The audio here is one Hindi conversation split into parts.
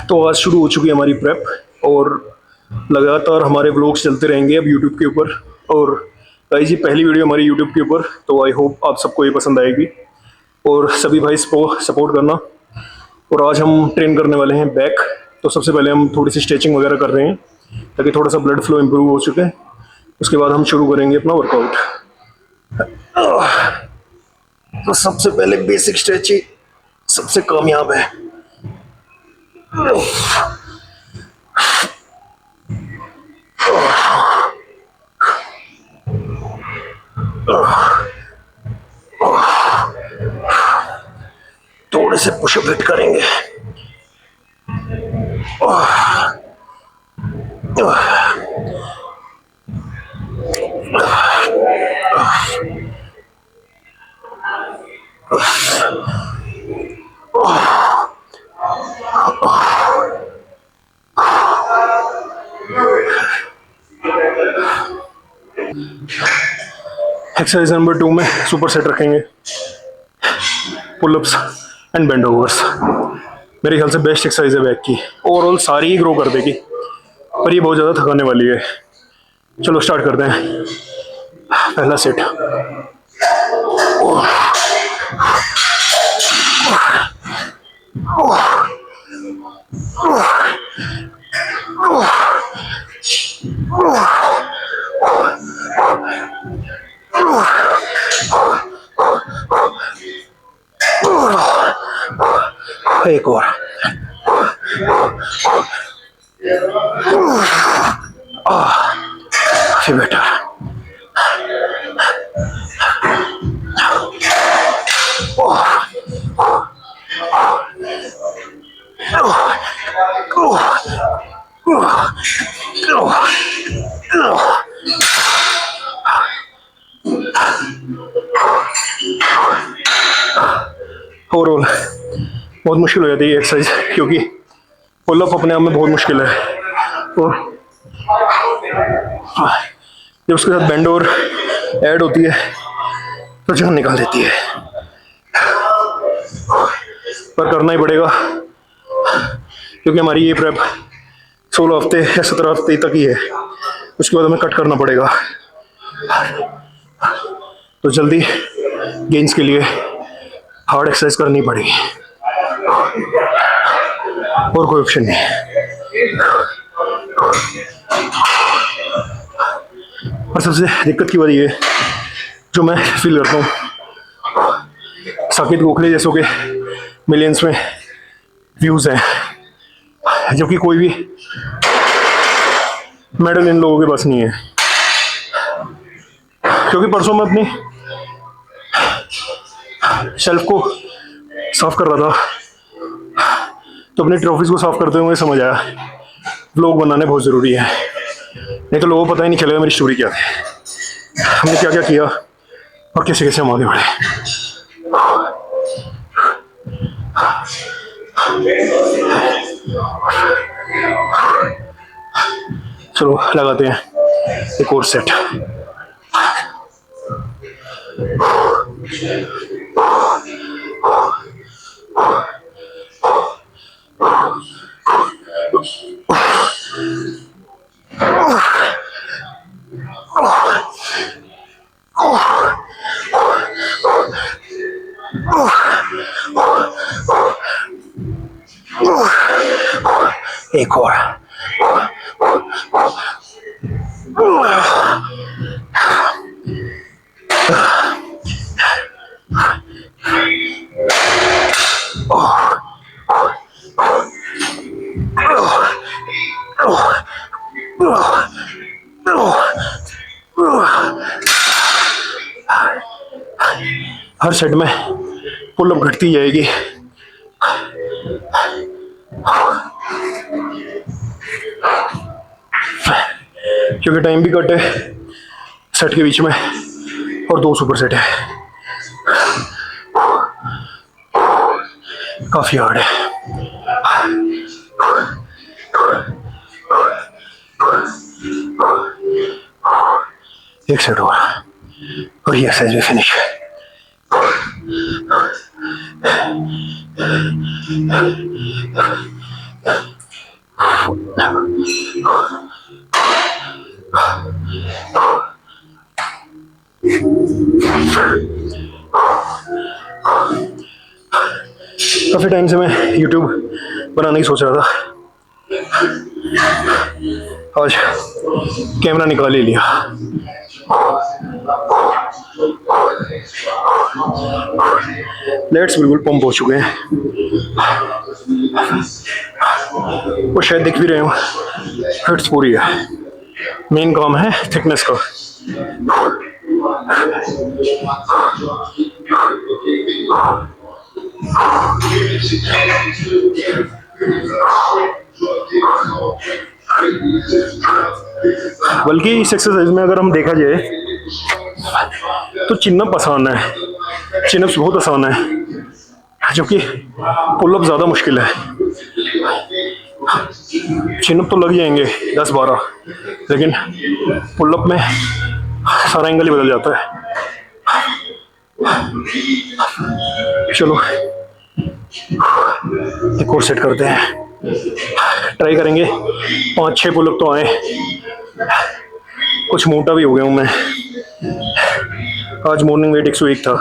तो आज शुरू हो चुकी है हमारी प्रेप और लगातार हमारे व्लॉग्स चलते रहेंगे अब यूट्यूब के ऊपर। और गाइस ये पहली वीडियो हमारी यूट्यूब के ऊपर, तो आई होप आप सबको ये पसंद आएगी और सभी भाई सपोर्ट करना। और आज हम ट्रेन करने वाले हैं बैक। तो सबसे पहले हम थोड़ी सी स्ट्रेचिंग वगैरह कर रहे हैं ताकि थोड़ा सा ब्लड फ्लो इम्प्रूव हो चुके। उसके बाद हम शुरू करेंगे अपना वर्कआउट। तो सबसे पहले बेसिक स्ट्रेचिंग सबसे कामयाब है। थोड़े से पुशअप हिट करेंगे। एक्सरसाइज नंबर 2 में सुपर सेट रखेंगे, पुलअप्स एंड बेंड ओवर्स। मेरे ख्याल से बेस्ट एक्सरसाइज है बैक की, ओवरऑल सारी ही ग्रो कर देगी पर ये बहुत ज़्यादा थकाने वाली है। चलो स्टार्ट करते हैं। पहला सेट, एक और, काफी बेटर। ओवरऑल बहुत मुश्किल हो जाती है ये एक्सरसाइज क्योंकि पुलअप अपने आप में बहुत मुश्किल है और जब उसके साथ बेंड और ऐड होती है तो जान निकाल देती है। पर करना ही पड़ेगा क्योंकि हमारी ये प्रेप 16 हफ्ते या 17 हफ्ते तक ही है, उसके बाद हमें कट करना पड़ेगा। तो जल्दी गेन्स के लिए हार्ड एक्सरसाइज करनी पड़ेगी और कोई ऑप्शन नहीं। और सबसे दिक्कत की बात ये जो मैं फील करता हूँ, साकिब गोखले जैसों के मिलियंस में व्यूज हैं जबकि कोई भी मेडल इन लोगों के पास नहीं है। क्योंकि परसों मैं अपनी शेल्फ को साफ कर रहा था तो अपनी ट्रॉफीज को साफ करते हुए समझ आया व्लॉग बनाने बहुत ज़रूरी है, नहीं तो लोगों को पता ही नहीं चलेगा मेरी स्टोरी क्या थी, हमने क्या क्या किया और कैसे कैसे हम आगे बढ़े। चलो लगाते हैं एक और सेट। एक और, हर सेट में पुलअप घटती जाएगी। क्योंकि टाइम भी कट है सेट के बीच में और 2 सुपर सेट है, काफी हार्ड है। एक सेट और ये एक्सरसाइज भी फिनिश है। काफ़ी टाइम से मैं यूट्यूब बनाने की सोच रहा था, आज कैमरा निकाल ही लिया। लेट्स बिल्कुल पंप हो चुके हैं, वो शायद दिख भी रहे हो, फिट्स पूरी है। मेन काम है थिकनेस का। बल्कि इस एक्सरसाइज में अगर हम देखा जाए तो चिनअप आसान है, चिनअप्स बहुत आसान है, जबकि पुलअप ज़्यादा मुश्किल है। चिनअप तो लग जाएंगे 10-12, लेकिन पुलअप में सारा एंगल ही बदल जाता है। चलो एक और सेट करते हैं, ट्राई करेंगे 5-6 पुलअप तो आए। कुछ मोटा भी हो गया हूँ मैं, आज मॉर्निंग वेट 101 था।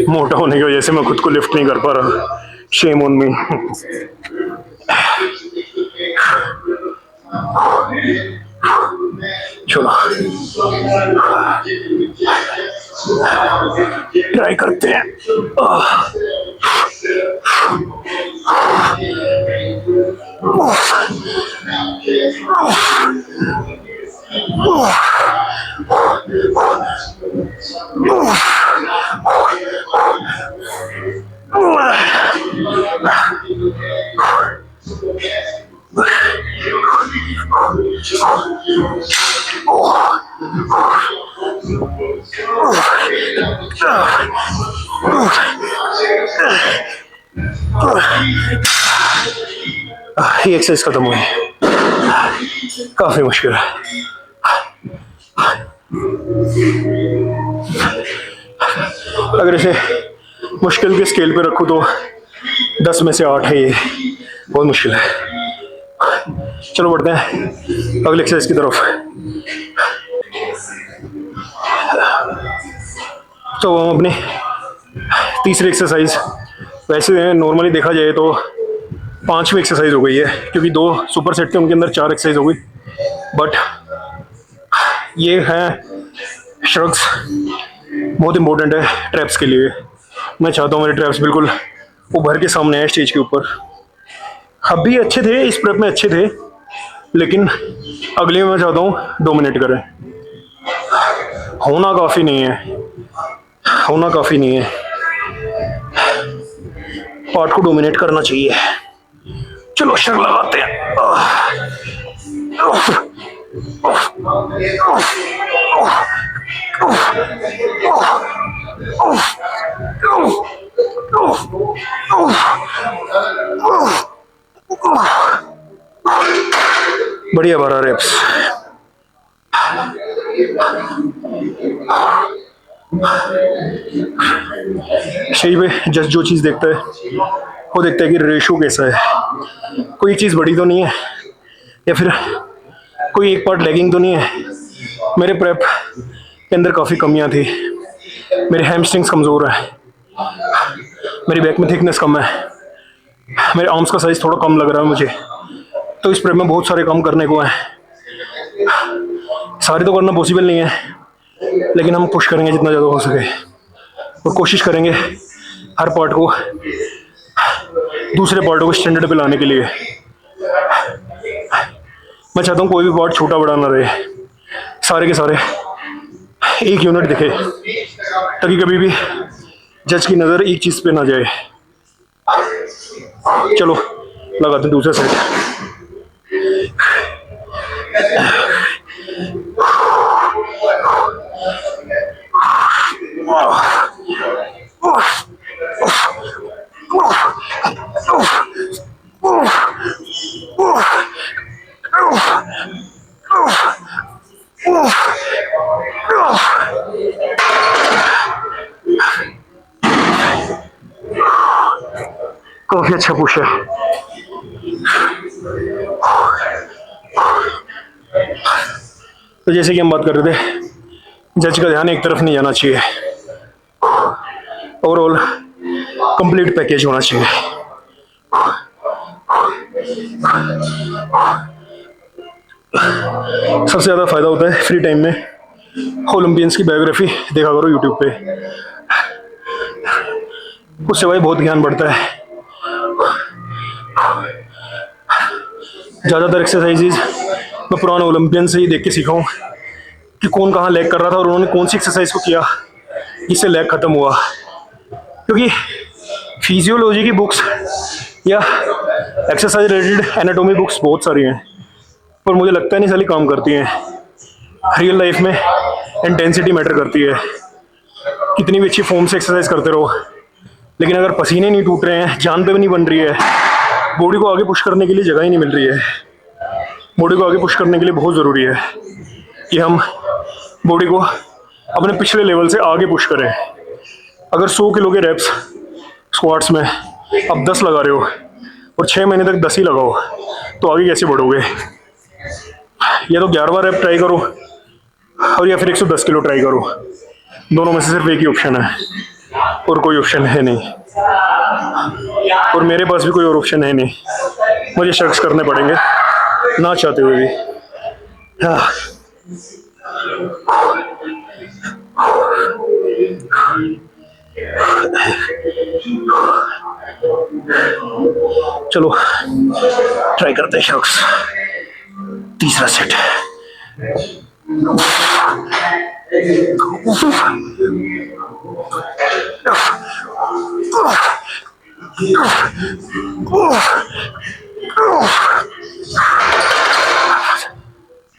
मोटा होने की वजह से मैं खुद को लिफ्ट नहीं कर पा रहा, शेम ऑन मी। चलो ट्राई करते हैं। ये एक्सरसाइज खत्म हुई, काफी मुश्किल है। अगर इसे मुश्किल के स्केल पे रखूं तो 10 में से 8 है, ये बहुत मुश्किल है। चलो बढ़ते हैं अगले एक्सरसाइज की तरफ। तो हम अपनी तीसरी एक्सरसाइज, वैसे नॉर्मली देखा जाए तो 5वीं एक्सरसाइज हो गई है, क्योंकि 2 सुपर सेट थे, उनके अंदर 4 एक्सरसाइज हो गई। बट ये है श्रग्स, बहुत इंपॉर्टेंट है ट्रैप्स के लिए। मैं चाहता हूँ मेरे ट्रैप्स बिल्कुल उभर के सामने आए स्टेज के ऊपर। अब भी अच्छे थे, इस प्रेप में अच्छे थे, लेकिन अगले में मैं चाहता हूँ डोमिनेट करें। होना काफ़ी नहीं है, होना काफ़ी नहीं है, पार्ट को डोमिनेट करना चाहिए। चलो शर्ट लगाते हैं। बढ़िया 12 रेप्स। सही पे जज जो चीज़ देखता है वो देखता है कि रेशो कैसा है, कोई चीज़ बड़ी तो नहीं है या फिर कोई एक पार्ट लैगिंग तो नहीं है। मेरे प्रेप के अंदर काफ़ी कमियां थी, मेरे हैमस्ट्रिंग्स कमज़ोर है, मेरी बैक में थिकनेस कम है, मेरे आर्म्स का साइज़ थोड़ा कम लग रहा है मुझे। तो इस प्रेप में बहुत सारे काम करने को है, सारे तो करना पॉसिबल नहीं है, लेकिन हम पुश करेंगे जितना ज़्यादा हो सके और कोशिश करेंगे हर पार्ट को दूसरे पार्टों को स्टैंडर्ड पे लाने के लिए। मैं चाहता हूँ कोई भी पार्ट छोटा बड़ा ना रहे, सारे के सारे एक यूनिट दिखे, ताकि कभी भी जज की नज़र एक चीज़ पे ना जाए। चलो लगाते हैं दूसरा सेट। काफी अच्छा पुश है। तो जैसे कि हम बात कर रहे थे, जज का ध्यान एक तरफ नहीं जाना चाहिए, ओवरऑल कंप्लीट पैकेज होना चाहिए। सबसे ज़्यादा फायदा होता है फ्री टाइम में ओलंपियंस की बायोग्राफी देखा करो यूट्यूब पे, उससे भाई बहुत ज्ञान बढ़ता है। ज़्यादातर एक्सरसाइजेज मैं पुराने ओलंपियन से ही देख के सीखा हूँ कि कौन कहाँ लैग कर रहा था और उन्होंने कौन सी एक्सरसाइज को किया जिससे लैग खत्म हुआ। क्योंकि फिजियोलॉजी की बुक्स या एक्सरसाइज रिलेटेड एनाटॉमी बुक्स बहुत सारी हैं, पर मुझे लगता है नहीं सारी काम करती हैं। रियल लाइफ में इंटेंसिटी मैटर करती है, कितनी भी अच्छी फॉर्म से एक्सरसाइज करते रहो, लेकिन अगर पसीने नहीं टूट रहे हैं, जान पे भी नहीं बन रही है, बॉडी को आगे पुश करने के लिए जगह ही नहीं मिल रही है। बॉडी को आगे पुश करने के लिए बहुत ज़रूरी है कि हम बॉडी को अपने पिछले लेवल से आगे पुश करें। अगर 100 किलो के रेप्स स्क्वाट्स में अब 10 लगा रहे हो और 6 महीने तक 10 ही लगाओ, तो आगे कैसे बढ़ोगे? या तो 11वां रेप ट्राई करो और या फिर 110 किलो ट्राई करो। दोनों में से सिर्फ एक ही ऑप्शन है और कोई ऑप्शन है नहीं, और मेरे पास भी कोई और ऑप्शन है नहीं। मुझे शख्स करने पड़ेंगे ना चाहते हुए भी। हाँ। चलो ट्राई करते हैं शख्स, तीसरा सेट।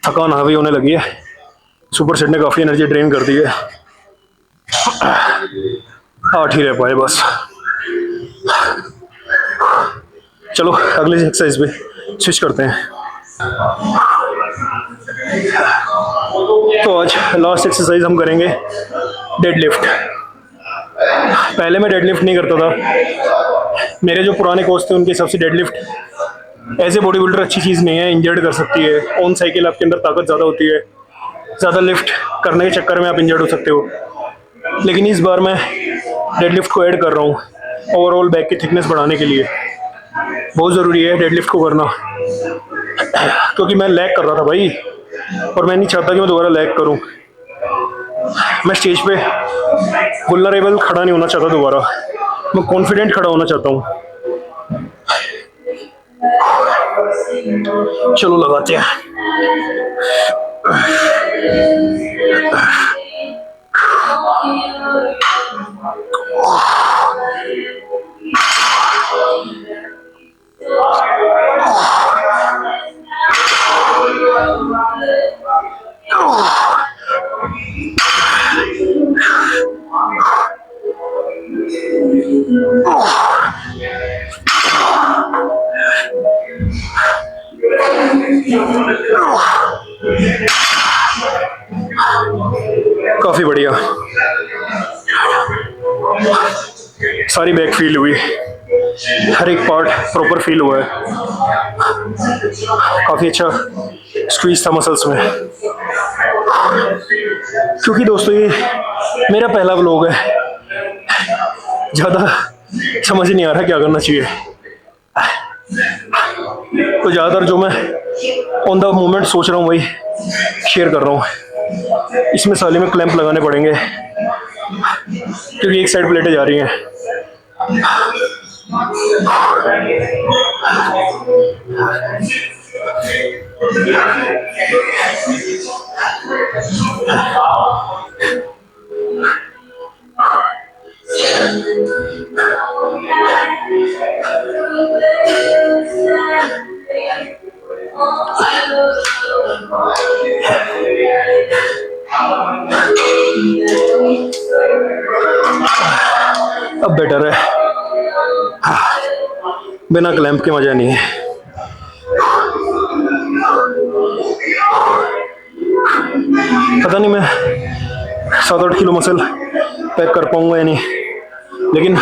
थकान हावी होने लगी है, सुपर सेट ने काफ़ी एनर्जी ड्रेन कर दी है। 8 ही रह पाए बस। चलो अगले एक्सरसाइज पे स्विच करते हैं। तो आज लास्ट एक्सरसाइज हम करेंगे डेडलिफ्ट। पहले मैं डेडलिफ्ट नहीं करता था, मेरे जो पुराने कोच थे उनके हिसाब से deadlift as a body builder अच्छी चीज़ नहीं है, इंजर्ड कर सकती है। ऑन साइकिल आपके अंदर ताकत ज़्यादा होती है, ज़्यादा लिफ्ट करने के चक्कर में आप इंजर्ड हो सकते हो। लेकिन इस बार मैं डेडलिफ्ट को ऐड कर रहा हूँ ओवरऑल बैक की थिकनेस बढ़ाने के लिए। बहुत ज़रूरी है डेडलिफ्ट को करना, क्योंकि मैं लैग कर रहा था भाई, और मैं नहीं चाहता कि मैं दोबारा लैग करूं। मैं स्टेज पे वल्नरेबल खड़ा नहीं होना चाहता दोबारा, मैं कॉन्फिडेंट खड़ा होना चाहता हूं। चलो लगाते हैं। काफी बढ़िया, सारी बैक फील हुई, हर एक पार्ट प्रॉपर फील हुआ है। काफी अच्छा स्क्वीज था मसल्स में। क्योंकि दोस्तों ये मेरा पहला व्लॉग है, ज़्यादा समझ ही नहीं आ रहा क्या करना चाहिए, तो ज़्यादातर जो मैं ऑन द मोमेंट सोच रहा हूँ वही शेयर कर रहा हूँ। इसमें साले में क्लैंप लगाने पड़ेंगे क्योंकि एक साइड प्लेटें जा रही हैं। अब बेटर है, बिना क्लैंप के मजा नहीं है। पता नहीं मैं 7-8 किलो मसल पैक कर पाऊंगा या नहीं, लेकिन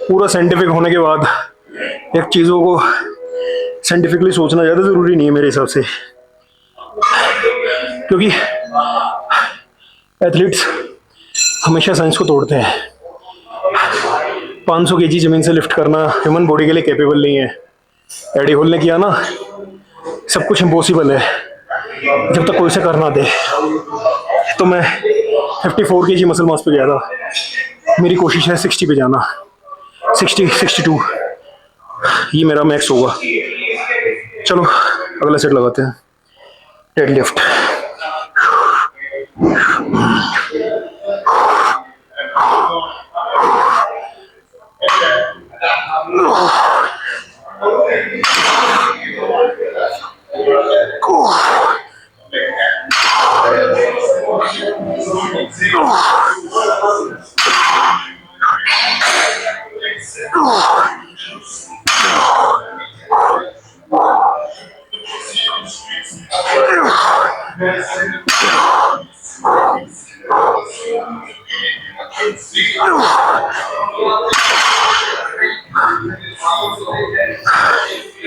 पूरा साइंटिफिक होने के बाद एक चीज़ों को साइंटिफिकली सोचना ज़्यादा ज़रूरी नहीं है मेरे हिसाब से। क्योंकि एथलीट्स हमेशा साइंस को तोड़ते हैं। 500 केजी ज़मीन से लिफ्ट करना ह्यूमन बॉडी के लिए कैपेबल नहीं है। एडी हॉल ने किया ना, सब कुछ इम्पॉसिबल है जब तक कोई से कर ना दे। तो मैं 54 केजी मसल मास पे गया था, मेरी कोशिश है 60 पे जाना, 60 62 ये मेरा मैक्स होगा। चलो अगला सेट लगाते हैं, डेड लिफ्ट।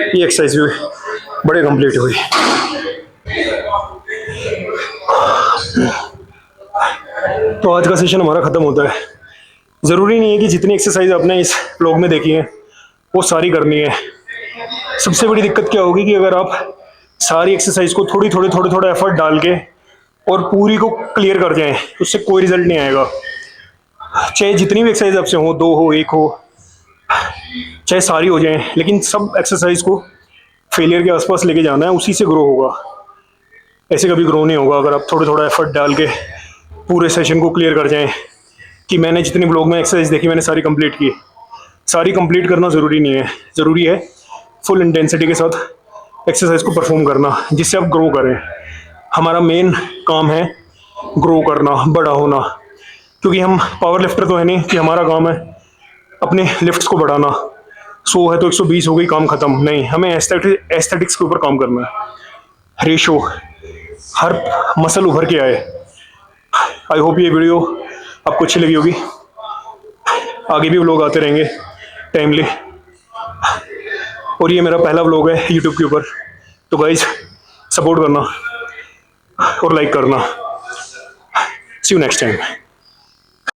ये एक्सरसाइज भी बड़े कंप्लीट हुई। तो आज का सेशन हमारा ख़त्म होता है। ज़रूरी नहीं है कि जितनी एक्सरसाइज आपने इस ब्लॉग में देखी है वो सारी करनी है। सबसे बड़ी दिक्कत क्या होगी कि अगर आप सारी एक्सरसाइज को थोड़ा एफर्ट डाल के और पूरी को क्लियर कर जाएं, उससे कोई रिजल्ट नहीं आएगा। चाहे जितनी भी एक्सरसाइज आपसे हो, 2 हो, 1 हो, चाहे सारी हो जाएं, लेकिन सब एक्सरसाइज को फेलियर के आसपास लेके जाना है, उसी से ग्रो होगा। ऐसे कभी ग्रो नहीं होगा अगर आप थोड़ा एफर्ट डाल के पूरे सेशन को क्लियर कर जाएं कि मैंने जितनी ब्लॉग में एक्सरसाइज देखी मैंने सारी कंप्लीट की। सारी कंप्लीट करना ज़रूरी नहीं है, ज़रूरी है फुल इंटेंसिटी के साथ एक्सरसाइज को परफॉर्म करना, जिससे आप ग्रो करें। हमारा मेन काम है ग्रो करना, बड़ा होना, क्योंकि हम पावर लिफ्टर तो है नहीं कि हमारा काम है अपने लिफ्ट्स को बढ़ाना। 100 है तो 120 हो गई, काम खत्म। नहीं, हमें एस्थेटिक्स के ऊपर काम करना है। रेशो, हर मसल उभर के आए। आई होप ये वीडियो आपको अच्छी लगी होगी। आगे भी व्लॉग आते रहेंगे टाइमली, और ये मेरा पहला व्लॉग है यूट्यूब के ऊपर। तो गाइज सपोर्ट करना और लाइक करना। सी यू नेक्स्ट टाइम।